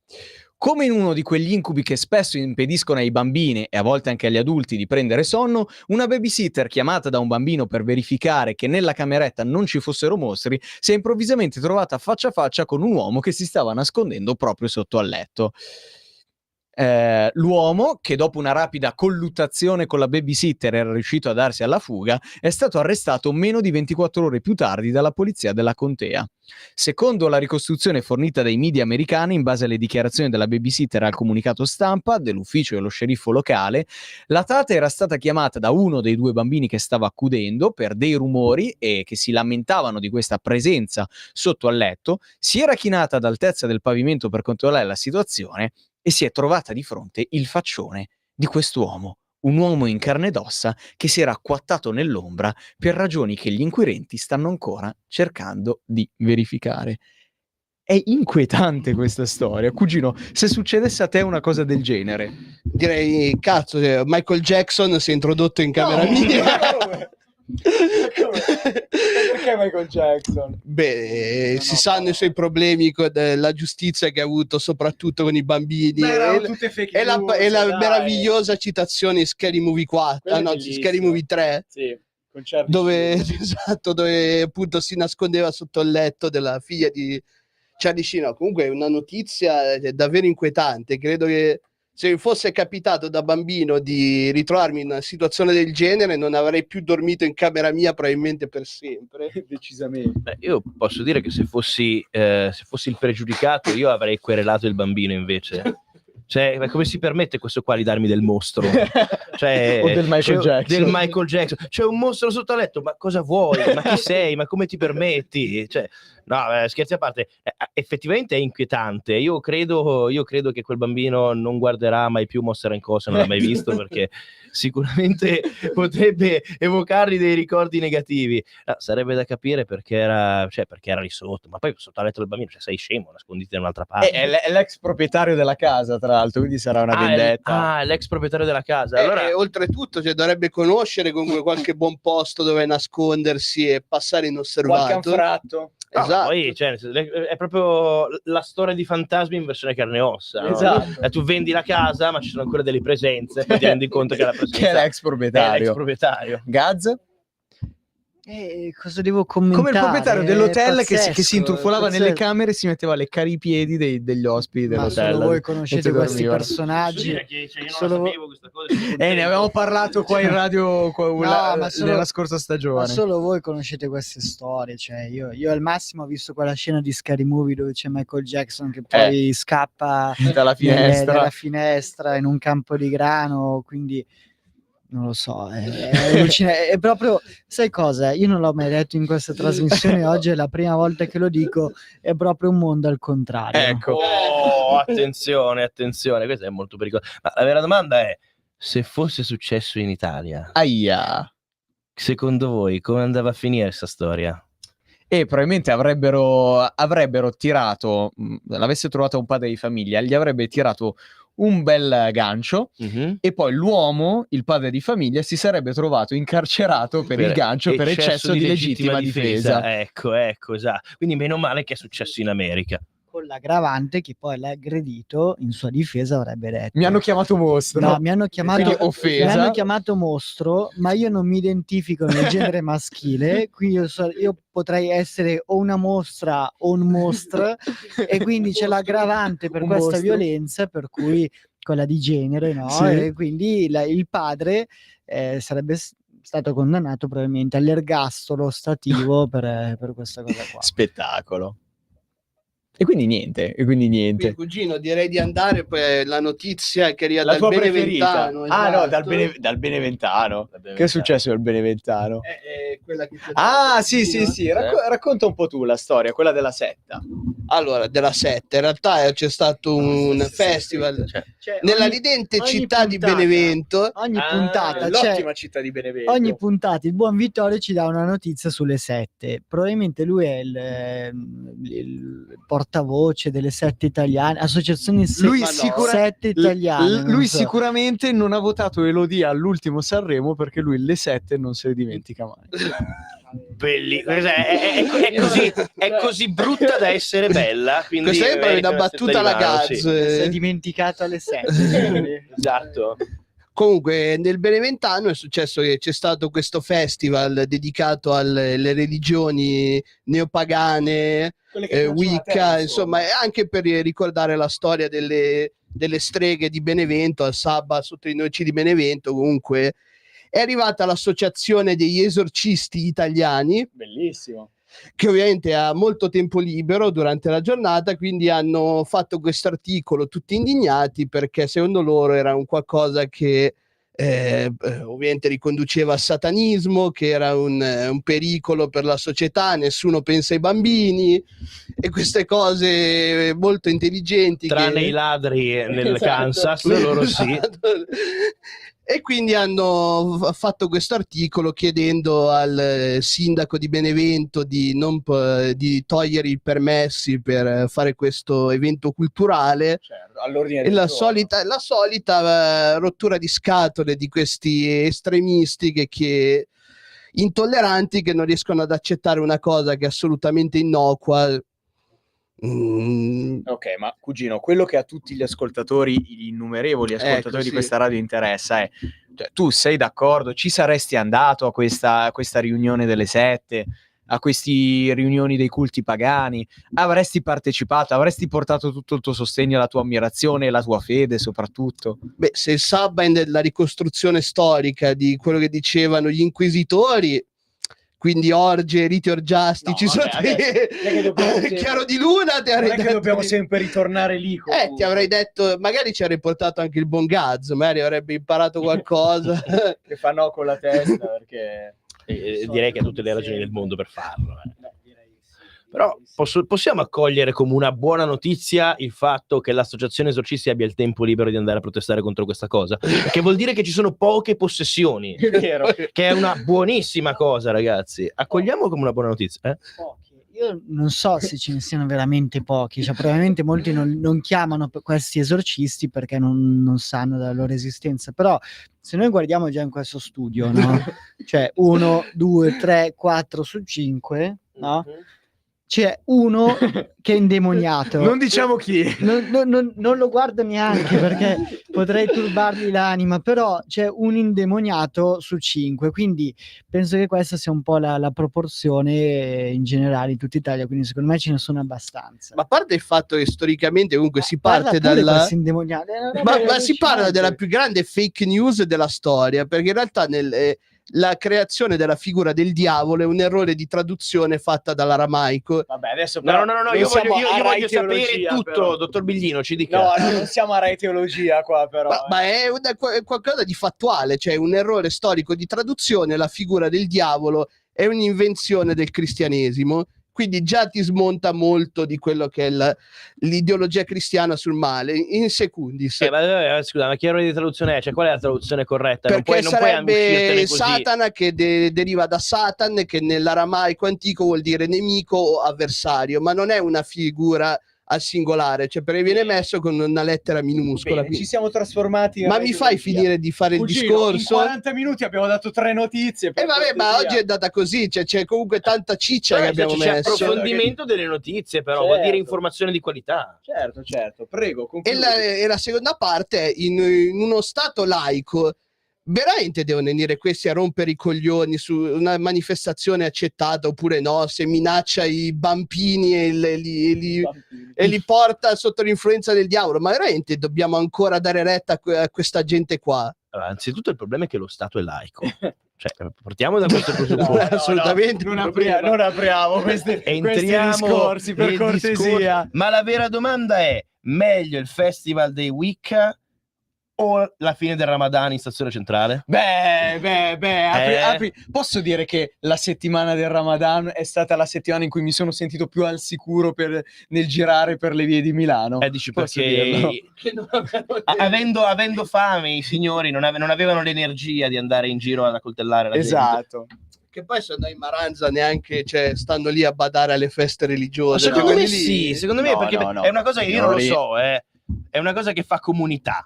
Come in uno di quegli incubi che spesso impediscono ai bambini e a volte anche agli adulti di prendere sonno, una babysitter chiamata da un bambino per verificare che nella cameretta non ci fossero mostri si è improvvisamente trovata faccia a faccia con un uomo che si stava nascondendo proprio sotto al letto. L'uomo, che dopo una rapida colluttazione con la babysitter era riuscito a darsi alla fuga, è stato arrestato meno di 24 ore più tardi dalla polizia della contea. Secondo la ricostruzione fornita dai media americani, in base alle dichiarazioni della babysitter al comunicato stampa dell'ufficio dello sceriffo locale, la tata era stata chiamata da uno dei due bambini che stava accudendo per dei rumori e che si lamentavano di questa presenza sotto al letto, si era chinata ad altezza del pavimento per controllare la situazione e si è trovata di fronte il faccione di quest'uomo, un uomo in carne ed ossa che si era acquattato nell'ombra per ragioni che gli inquirenti stanno ancora cercando di verificare. È inquietante questa storia. Cugino, se succedesse a te una cosa del genere... Direi, cazzo, Michael Jackson si è introdotto in camera mia. Perché Michael Jackson? Beh, si sanno i suoi problemi con la giustizia che ha avuto soprattutto con i bambini. E la meravigliosa citazione in Scary Movie 4, Scary Movie 3. Sì, dove appunto si nascondeva sotto il letto della figlia di Charlie Sheen. No, comunque è una notizia davvero inquietante. Credo che se mi fosse capitato da bambino di ritrovarmi in una situazione del genere, non avrei più dormito in camera mia probabilmente per sempre. Decisamente. Beh, io posso dire che se fossi il pregiudicato, io avrei querelato il bambino invece. Cioè, ma come si permette questo qua di darmi del mostro? Cioè, o del Michael Jackson. C'è un mostro sotto letto, ma cosa vuoi? Ma chi sei? Ma come ti permetti? Cioè, no, scherzi a parte, effettivamente è inquietante. Io credo che quel bambino non guarderà mai più Monster & Co, se non l'ha mai visto, perché sicuramente potrebbe evocargli dei ricordi negativi. No, sarebbe da capire perché era lì sotto, ma poi sotto al letto del bambino, cioè sei scemo, nasconditi da un'altra parte. È l'ex proprietario della casa, tra l'altro, quindi sarà una vendetta. L'ex proprietario della casa. Allora... oltretutto, dovrebbe conoscere comunque qualche buon posto dove nascondersi e passare inosservato. Qualche anfratto. Esatto. Poi, cioè, è proprio la storia di fantasmi in versione carne e ossa. Esatto. No? Tu vendi la casa, ma ci sono ancora delle presenze, poi ti rendi conto che la presenza che è l'ex proprietario. Gaz? Cosa devo commentare? Come il proprietario dell'hotel che si intrufolava nelle camere e si metteva a leccare i piedi degli ospiti dell'hotel. Ma solo voi conoscete questi personaggi. Ne avevamo parlato qua in radio nella scorsa stagione. Ma solo voi conoscete queste storie. Cioè, io al massimo ho visto quella scena di Scary Movie dove c'è Michael Jackson che poi scappa dalla finestra in un campo di grano, quindi... Non lo so, è proprio, sai cosa? Io non l'ho mai detto in questa trasmissione, oggi è la prima volta che lo dico, è proprio un mondo al contrario. Ecco, attenzione, questo è molto pericoloso. Ma la vera domanda è, se fosse successo in Italia, aia, secondo voi come andava a finire questa storia? E probabilmente avrebbero tirato, l'avesse trovato un padre di famiglia, gli avrebbe tirato un bel gancio e poi l'uomo, il padre di famiglia, si sarebbe trovato incarcerato per il gancio per eccesso di legittima difesa. Ecco, esatto. Quindi meno male che è successo in America. con l'aggravante che poi l'aggredito in sua difesa avrebbe detto: mi hanno chiamato mostro. No, mi hanno offesa. chiamato mostro, ma io non mi identifico nel genere maschile, quindi io potrei essere o una mostra o un mostro, e quindi c'è l'aggravante per questa violenza, per cui quella di genere, no? Sì. E quindi il padre sarebbe stato condannato probabilmente all'ergastolo stativo per questa cosa qua. Spettacolo. E quindi niente. Quindi, cugino, direi di andare, poi la notizia che arriva La dal tua Beneventano. preferita? Ah no, esatto. dal Beneventano. Che è successo al Beneventano? È quella che Sì. Racconta un po' tu la storia, quella della setta. Allora, della setta, in realtà c'è stato un festival nella ridente città di Benevento. Ogni puntata, l'ottima città di Benevento. Ogni puntata il buon Vittorio ci dà una notizia sulle sette. Probabilmente lui è il portavoce delle sette italiane, associazioni sette italiane. Lui sicuramente non ha votato Elodie all'ultimo Sanremo, perché lui le sette non se le dimentica mai. È così brutta da essere bella. Quindi questa è proprio una battuta alla Gaz. Si è dimenticato alle sette. Esatto. Comunque nel Beneventano è successo che c'è stato questo festival dedicato alle religioni neopagane, Wicca, insomma, e anche per ricordare la storia delle streghe di Benevento, al Sabba sotto i noci di Benevento. Comunque è arrivata l'associazione degli esorcisti italiani, bellissimo, che ovviamente ha molto tempo libero durante la giornata, quindi hanno fatto questo articolo tutti indignati, perché secondo loro era un qualcosa che ovviamente riconduceva al satanismo, che era un pericolo per la società, nessuno pensa ai bambini e queste cose molto intelligenti, tranne i ladri nel Kansas, loro sì. E quindi hanno fatto questo articolo chiedendo al sindaco di Benevento di togliere i permessi per fare questo evento culturale. Certo, all'ordine e la solita rottura di scatole di questi estremisti che intolleranti, che non riescono ad accettare una cosa che è assolutamente innocua. Ok, ma cugino, quello che a tutti gli ascoltatori, gli innumerevoli ascoltatori di questa radio interessa è, cioè, tu sei d'accordo? Ci saresti andato a questa riunione delle sette, a queste riunioni dei culti pagani? Avresti partecipato? Avresti portato tutto il tuo sostegno, la tua ammirazione e la tua fede soprattutto? Beh, se il Sabba è nella ricostruzione storica di quello che dicevano gli inquisitori, quindi orge, riti orgiastici, chiaro di luna, ti avrei detto, dobbiamo sempre ritornare lì. Ti avrei detto, magari ci avrei portato anche il buon Gaz, magari avrebbe imparato qualcosa. Che fa no con la testa, perché direi che ha tutte le ragioni del mondo per farlo. Però possiamo accogliere come una buona notizia il fatto che l'associazione esorcisti abbia il tempo libero di andare a protestare contro questa cosa, che vuol dire che ci sono poche possessioni, è vero, che è una buonissima cosa, ragazzi. Accogliamo come una buona notizia. Io non so se ce ne siano veramente pochi, cioè probabilmente molti non chiamano questi esorcisti perché non sanno della loro esistenza, però se noi guardiamo già in questo studio, no? Cioè 1, 2, 3, 4 su 5, no? C'è uno che è indemoniato. Non diciamo chi. Non lo guardo neanche perché potrei turbargli l'anima, però c'è un indemoniato su 5, quindi penso che questa sia un po' la proporzione in generale in tutta Italia, quindi secondo me ce ne sono abbastanza. Ma a parte il fatto che storicamente comunque si parte dalla... Ma si parla della più grande fake news della storia, perché in realtà la creazione della figura del diavolo è un errore di traduzione fatta dall'aramaico. Vabbè, adesso no, io voglio sapere tutto, però. Dottor Biglino, ci dica. No, non siamo a Rai Teologia qua, però. Ma è qualcosa di fattuale, cioè un errore storico di traduzione. La figura del diavolo è un'invenzione del cristianesimo, quindi già ti smonta molto di quello che è l'ideologia cristiana sul male in secundis. Scusa, ma che errore di traduzione è? Cioè, qual è la traduzione corretta? Perché non sarebbe puoi Satana, che deriva da Satan, che nell'aramaico antico vuol dire nemico o avversario, ma non è una figura al singolare, cioè perché viene messo con una lettera minuscola. Bene, ci siamo trasformati. Ma mi fai finire di fare il discorso? In 40 minuti abbiamo dato 3 notizie. E vabbè, ma oggi è andata così, cioè c'è comunque tanta ciccia che abbiamo c'è messo. approfondimento delle notizie, però vuol dire informazione di qualità. Certo, prego. E la seconda parte è in uno stato laico. Veramente devono venire questi a rompere i coglioni su una manifestazione accettata oppure no, se minaccia i bambini e li porta sotto l'influenza del diavolo, ma veramente dobbiamo ancora dare retta a questa gente qua? Allora, anzitutto il problema è che lo Stato è laico. Cioè, partiamo da questo presupposto. Assolutamente non apriamo questi discorsi, per cortesia. Ma la vera domanda è: meglio il festival dei Wicca o la fine del Ramadan in stazione centrale? Apri. Posso dire che la settimana del Ramadan è stata la settimana in cui mi sono sentito più al sicuro nel girare per le vie di Milano. Dici perché avendo fame i signori non avevano l'energia di andare in giro ad accoltellare la gente. Esatto. Che poi sono in Maranza neanche, cioè, stanno lì a badare alle feste religiose. Secondo me sì, secondo me perché è una cosa che io non lo so, è una cosa che fa comunità.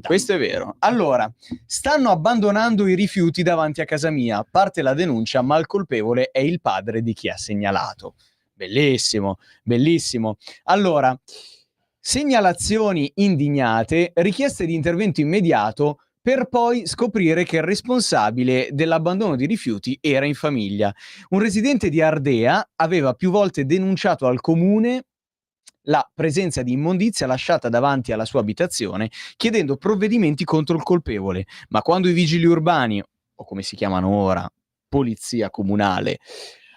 Questo è vero. Allora, stanno abbandonando i rifiuti davanti a casa mia. Parte la denuncia, ma il colpevole è il padre di chi ha segnalato. Bellissimo. Allora, segnalazioni indignate, richieste di intervento immediato, per poi scoprire che il responsabile dell'abbandono di rifiuti era in famiglia. Un residente di Ardea aveva più volte denunciato al comune la presenza di immondizia lasciata davanti alla sua abitazione, chiedendo provvedimenti contro il colpevole. Ma quando i vigili urbani, o come si chiamano ora, polizia comunale,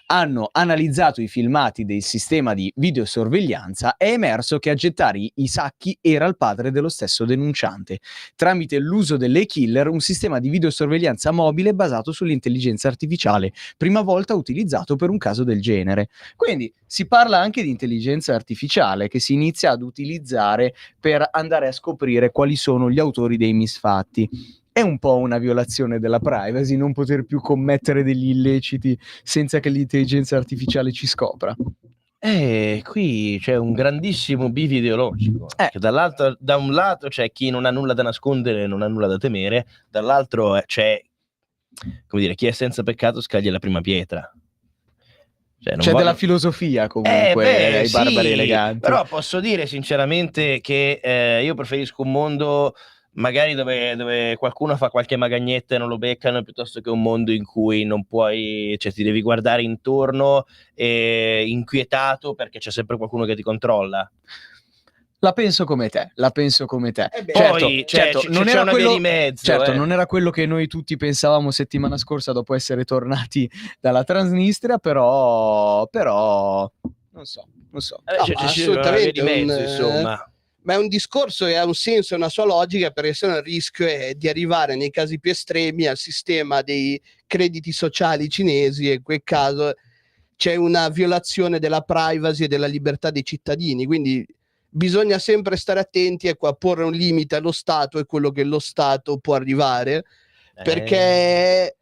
hanno analizzato i filmati del sistema di videosorveglianza, è emerso che a gettare i sacchi era il padre dello stesso denunciante, tramite l'uso dell'e-killer, un sistema di videosorveglianza mobile basato sull'intelligenza artificiale, prima volta utilizzato per un caso del genere. Quindi si parla anche di intelligenza artificiale che si inizia ad utilizzare per andare a scoprire quali sono gli autori dei misfatti. È un po' una violazione della privacy non poter più commettere degli illeciti senza che l'intelligenza artificiale ci scopra. Qui c'è un grandissimo bivio ideologico. Che da un lato c'è chi non ha nulla da nascondere, non ha nulla da temere, dall'altro c'è, come dire, chi è senza peccato scaglia la prima pietra. C'è della filosofia comunque ai barbari eleganti. Però posso dire sinceramente che io preferisco un mondo magari dove qualcuno fa qualche magagnetta e non lo beccano, piuttosto che un mondo in cui non puoi, cioè ti devi guardare intorno inquietato perché c'è sempre qualcuno che ti controlla. La penso come te. Certo, non era una via di mezzo. Certo, non era quello che noi tutti pensavamo settimana scorsa dopo essere tornati dalla Transnistria, però non so. Assolutamente una via di mezzo, insomma. Ma è un discorso che ha un senso e una sua logica, perché sennò il rischio è di arrivare nei casi più estremi al sistema dei crediti sociali cinesi, e in quel caso c'è una violazione della privacy e della libertà dei cittadini, quindi bisogna sempre stare attenti a porre un limite allo Stato e quello che lo Stato può arrivare, perché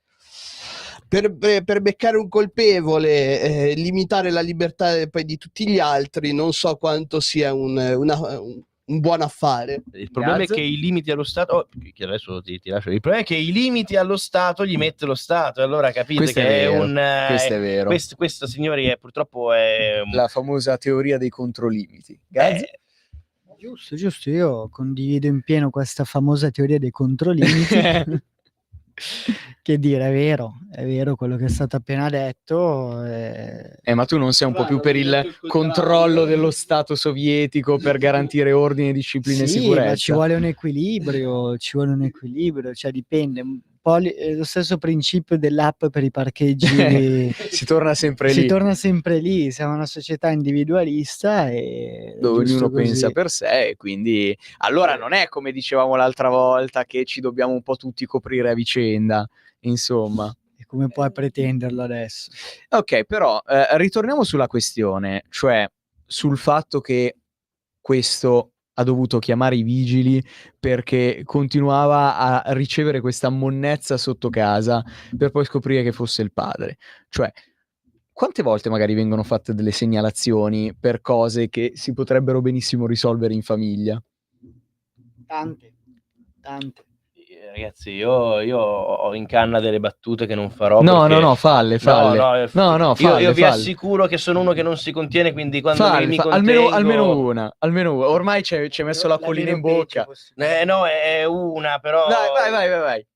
per beccare un colpevole, limitare la libertà poi di tutti gli altri, non so quanto sia un buon affare. Il problema è che i limiti allo Stato, adesso ti lascio. Il problema è che i limiti allo Stato gli mette lo Stato, e allora capite questo che questo è vero. Questo signori purtroppo è la famosa teoria dei controlimiti. Giusto, io condivido in pieno questa famosa teoria dei controlimiti. Che dire, è vero quello che è stato appena detto. Ma tu non sei un po' più per il controllo dello Stato sovietico per garantire ordine, disciplina e sicurezza? Ma ci vuole un equilibrio, cioè dipende. Un po' lo stesso principio dell'app per i parcheggi. Si torna sempre lì. Siamo una società individualista e dove ognuno pensa per sé, e quindi allora non è come dicevamo l'altra volta che ci dobbiamo un po' tutti coprire a vicenda, insomma. E come puoi pretenderlo adesso? Ok, però ritorniamo sulla questione, cioè sul fatto che questo ha dovuto chiamare i vigili perché continuava a ricevere questa monnezza sotto casa per poi scoprire che fosse il padre. Cioè, quante volte magari vengono fatte delle segnalazioni per cose che si potrebbero benissimo risolvere in famiglia? Tante. Ragazzi, io ho in canna delle battute che non farò. No, perché... falle. No, falle, io vi falle. assicuro che sono uno che non si contiene, quindi quando mi almeno contengo... una. Ormai ci hai messo l'acquolina in bocca. No, è una, però... Vai.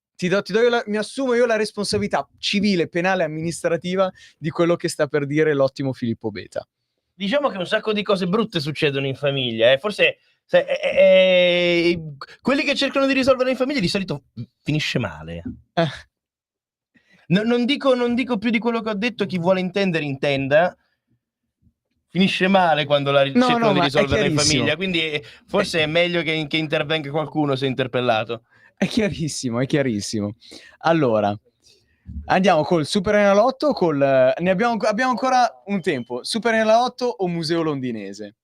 Mi assumo io la responsabilità civile, penale e amministrativa di quello che sta per dire l'ottimo Filippo Beta. Diciamo che un sacco di cose brutte succedono in famiglia, forse... quelli che cercano di risolvere in famiglia di solito finisce male. Non dico più di quello che ho detto, chi vuole intendere intenda. Finisce male quando cercano di risolvere in famiglia, quindi forse è meglio che intervenga qualcuno se interpellato. È chiarissimo. Allora, andiamo col Super Enalotto, abbiamo ancora un tempo. Super Enalotto o Museo Londinese?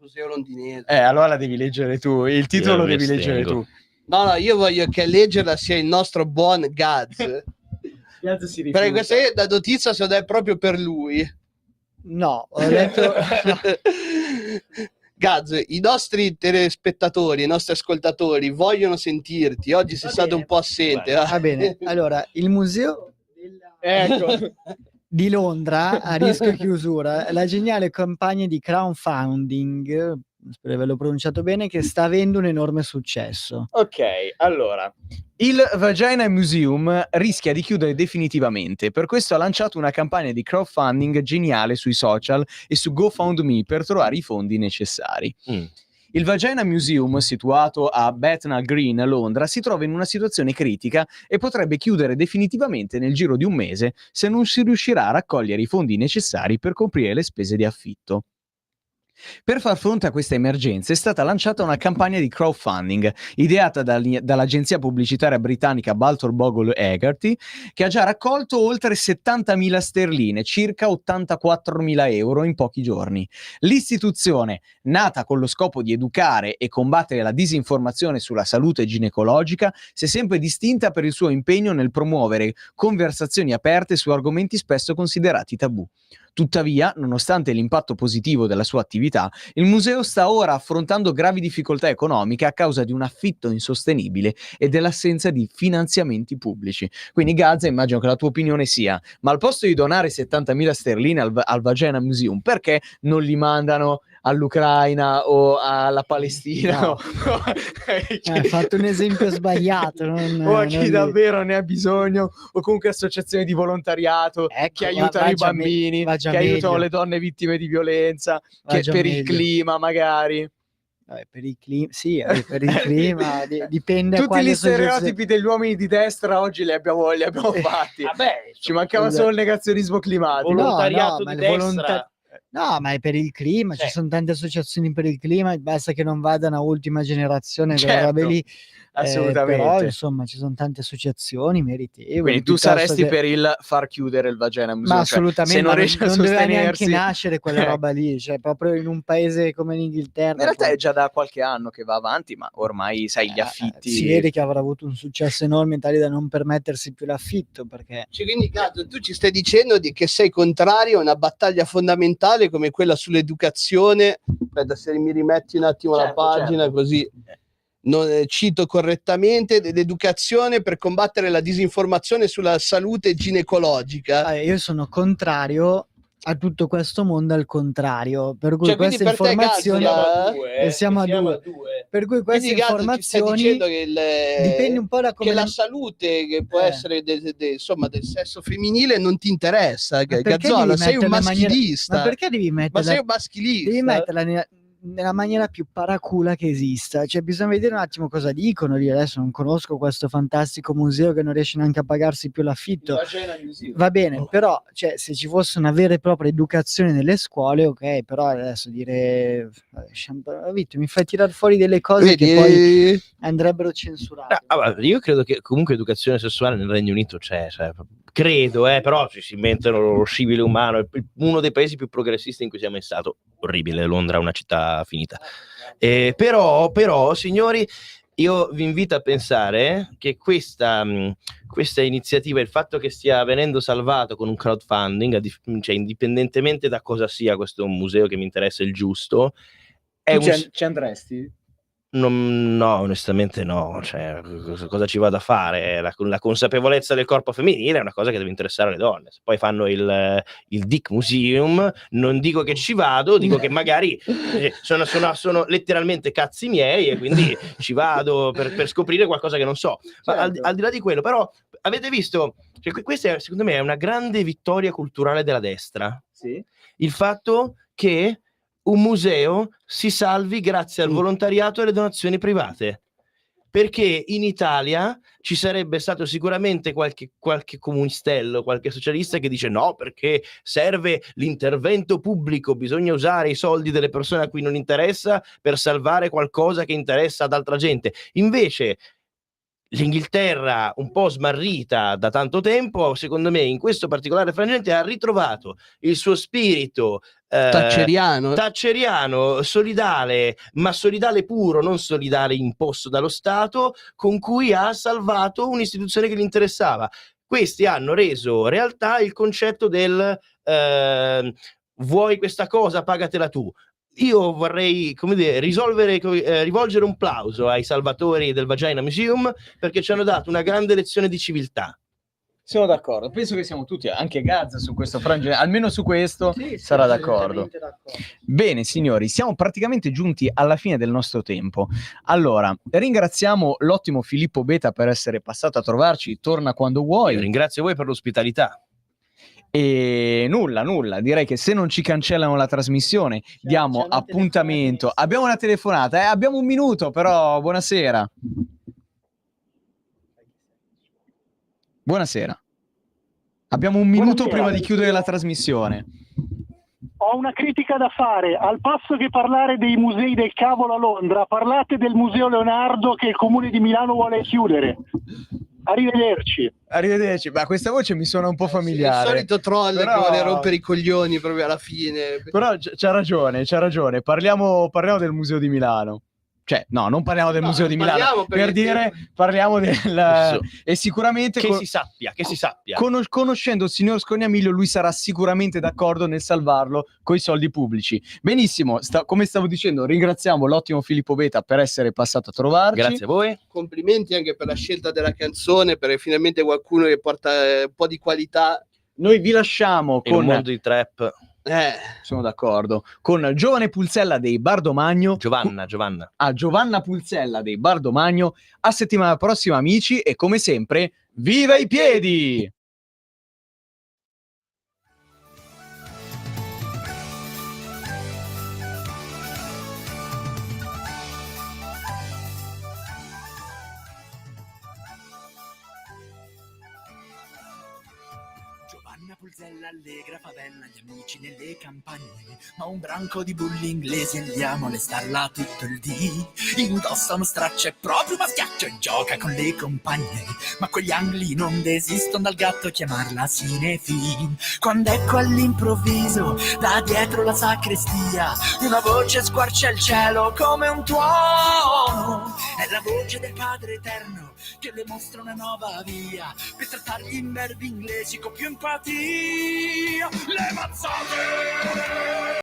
Museo Londinese. Allora la devi leggere tu, il titolo lo devi leggere tu. No, io voglio che a leggerla sia il nostro buon Gaz. Gaz si rifiuta. Perché questa è la notizia, se è proprio per lui. No, ho detto... Gaz, i nostri telespettatori, i nostri ascoltatori vogliono sentirti. Oggi sei stato un po' assente. Va bene, allora, il museo di Londra a rischio chiusura, la geniale campagna di crowdfunding, spero di averlo pronunciato bene, che sta avendo un enorme successo. Ok, allora, il Vagina Museum rischia di chiudere definitivamente, per questo ha lanciato una campagna di crowdfunding geniale sui social e su GoFundMe per trovare i fondi necessari. Il Vagina Museum, situato a Bethnal Green, Londra, si trova in una situazione critica e potrebbe chiudere definitivamente nel giro di un mese se non si riuscirà a raccogliere i fondi necessari per coprire le spese di affitto. Per far fronte a questa emergenza è stata lanciata una campagna di crowdfunding ideata dall'agenzia pubblicitaria britannica Balfour Bogle Hegarty, che ha già raccolto oltre 70.000 sterline, circa 84.000 euro in pochi giorni. L'istituzione, nata con lo scopo di educare e combattere la disinformazione sulla salute ginecologica, si è sempre distinta per il suo impegno nel promuovere conversazioni aperte su argomenti spesso considerati tabù. Tuttavia, nonostante l'impatto positivo della sua attività, il museo sta ora affrontando gravi difficoltà economiche a causa di un affitto insostenibile e dell'assenza di finanziamenti pubblici. Quindi Gazza, immagino che la tua opinione sia: ma al posto di donare 70.000 sterline al Vagina Museum, perché non li mandano all'Ucraina o alla Palestina? No. Hai fatto un esempio sbagliato. O a chi davvero ne ha bisogno, o comunque associazioni di volontariato che aiutano i bambini, che aiutano le donne vittime di violenza, che per il clima magari. Per il clima, sì, per il clima dipende. Tutti gli stereotipi degli uomini di destra oggi li abbiamo fatti. Ci mancava solo il negazionismo climatico. Volontariato di destra. No, ma è per il clima, ci sono tante associazioni per il clima, basta che non vadano a ultima generazione, quelle robe lì. Assolutamente. Però insomma ci sono tante associazioni meritevoli. Quindi tu saresti per il far chiudere il Vagina Museum? Ma assolutamente, se non riesce a non doveva sostenersi, neanche nascere quella roba lì, cioè proprio in un paese come l'Inghilterra. In realtà è già da qualche anno che va avanti, ma ormai sai, gli affitti si vede che avrà avuto un successo enorme in tale da non permettersi più l'affitto, perché quindi Gazzo, tu ci stai dicendo che sei contrario a una battaglia fondamentale come quella sull'educazione. Aspetta, se mi rimetti un attimo la pagina, così non cito correttamente, dell'educazione per combattere la disinformazione sulla salute ginecologica. Io sono contrario a tutto questo mondo al contrario, per cui queste per informazioni siamo a due. Per cui queste informazioni che dipende un po' da come la salute che può essere insomma del sesso femminile non ti interessa. Gazzola, sei un maschilista. Ma perché devi metterla? Ma sei un maschilista. Devi metterla nella maniera più paracula che esista, cioè bisogna vedere un attimo cosa dicono lì. Adesso non conosco questo fantastico museo che non riesce neanche a pagarsi più l'affitto, va bene, però cioè, se ci fosse una vera e propria educazione nelle scuole, ok, però adesso dire mi fai tirare fuori delle cose che poi andrebbero censurate. Io credo che comunque educazione sessuale nel Regno Unito c'è, credo, però si inventano lo scibile umano, è uno dei paesi più progressisti in cui sia mai stato. Orribile, Londra è una città finita. Però signori, io vi invito a pensare che questa iniziativa, il fatto che stia venendo salvato con un crowdfunding, cioè indipendentemente da cosa sia questo museo che mi interessa il giusto, ci andresti? No, onestamente no, cioè, cosa ci vado a fare? La consapevolezza del corpo femminile è una cosa che deve interessare le donne. Se poi fanno il Dick Museum, non dico che ci vado, dico che magari sono letteralmente cazzi miei e quindi ci vado per scoprire qualcosa che non so. Ma al di là di quello, però, avete visto, cioè, questa secondo me è una grande vittoria culturale della destra. Sì. Il fatto che un museo si salvi grazie al volontariato e alle donazioni private, perché in Italia ci sarebbe stato sicuramente qualche comunistello, qualche socialista che dice no, perché serve l'intervento pubblico, bisogna usare i soldi delle persone a cui non interessa per salvare qualcosa che interessa ad altra gente. Invece l'Inghilterra, un po' smarrita da tanto tempo, secondo me in questo particolare frangente ha ritrovato il suo spirito thatcheriano, solidale, ma solidale puro, non solidale imposto dallo Stato, con cui ha salvato un'istituzione che gli interessava. Questi hanno reso realtà il concetto del vuoi questa cosa, pagatela tu. Io vorrei, come dire, rivolgere un plauso ai salvatori del Vagina Museum, perché ci hanno dato una grande lezione di civiltà. Sono d'accordo, penso che siamo tutti, anche Gazza su questo frangente, almeno su questo sarà d'accordo. Bene signori, siamo praticamente giunti alla fine del nostro tempo. Allora, ringraziamo l'ottimo Filippo Beta per essere passato a trovarci, torna quando vuoi. Io ringrazio voi per l'ospitalità. E nulla, direi che se non ci cancellano la trasmissione diamo appuntamento. Abbiamo una telefonata, abbiamo un minuto, però buonasera. Buonasera. Abbiamo un minuto prima di chiudere la trasmissione. Ho una critica da fare. Al passo che parlare dei musei del cavolo a Londra, parlate del Museo Leonardo che il Comune di Milano vuole chiudere. Arrivederci. Ma questa voce mi suona un po' familiare. Il solito troll che vuole rompere i coglioni proprio alla fine. Però c'ha ragione. Parliamo del Museo di Milano. Cioè, no, non parliamo del Museo di Milano, parliamo del... E sicuramente... Che si sappia. Conoscendo il signor Scognamiglio, lui sarà sicuramente d'accordo nel salvarlo coi soldi pubblici. Benissimo, come stavo dicendo, ringraziamo l'ottimo Filippo Beta per essere passato a trovarci. Grazie a voi. Complimenti anche per la scelta della canzone, perché finalmente qualcuno che porta un po' di qualità. Noi vi lasciamo con... il mondo di trap. Sono d'accordo. Con Giovane Pulzella dei Bardomagno. Giovanna Pulzella dei Bardomagno. A settimana prossima, amici, e come sempre, viva i piedi! Pulzella allegra fa bella gli amici nelle campagne, ma un branco di bulli inglesi andiamo a molestarla tutto il dì. Indossa uno straccio e proprio ma schiaccio e gioca con le compagne, ma quegli angli non desistono dal gatto chiamarla Cinefin. Quando ecco all'improvviso da dietro la sacrestia una voce squarcia il cielo come un tuono, è la voce del Padre Eterno che le mostra una nuova via per trattare gli imberbi inglesi con più empatia. Le mazzate!